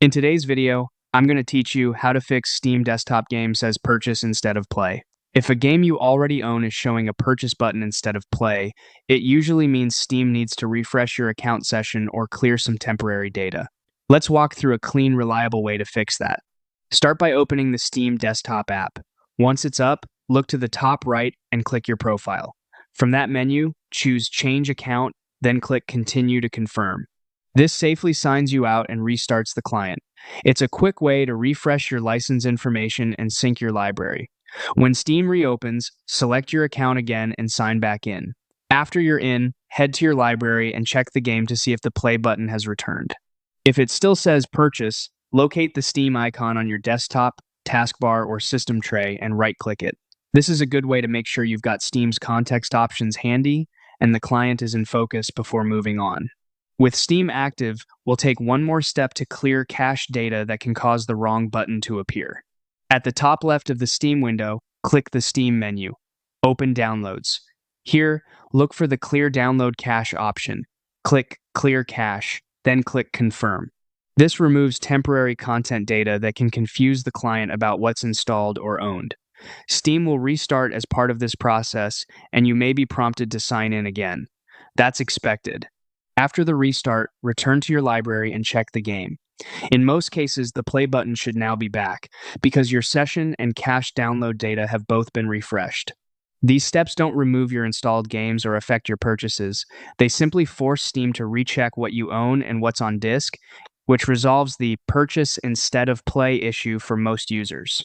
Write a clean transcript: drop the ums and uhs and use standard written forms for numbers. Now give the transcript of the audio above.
In today's video, I'm going to teach you how to fix Steam desktop game says purchase instead of play. If a game you already own is showing a purchase button instead of play, it usually means Steam needs to refresh your account session or clear some temporary data. Let's walk through a clean, reliable way to fix that. Start by opening the Steam desktop app. Once it's up, look to the top right and click your profile. From that menu, choose Change Account, then click Continue to confirm. This safely signs you out and restarts the client. It's a quick way to refresh your license information and sync your library. When Steam reopens, select your account again and sign back in. After you're in, head to your library and check the game to see if the play button has returned. If it still says purchase, locate the Steam icon on your desktop, taskbar, or system tray and right-click it. This is a good way to make sure you've got Steam's context options handy and the client is in focus before moving on. With Steam active, we'll take one more step to clear cache data that can cause the wrong button to appear. At the top left of the Steam window, click the Steam menu. Open Downloads. Here, look for the Clear Download Cache option. Click Clear Cache, then click Confirm. This removes temporary content data that can confuse the client about what's installed or owned. Steam will restart as part of this process, and you may be prompted to sign in again. That's expected. After the restart, return to your library and check the game. In most cases, the play button should now be back, because your session and cache download data have both been refreshed. These steps don't remove your installed games or affect your purchases. They simply force Steam to recheck what you own and what's on disk, which resolves the purchase instead of play issue for most users.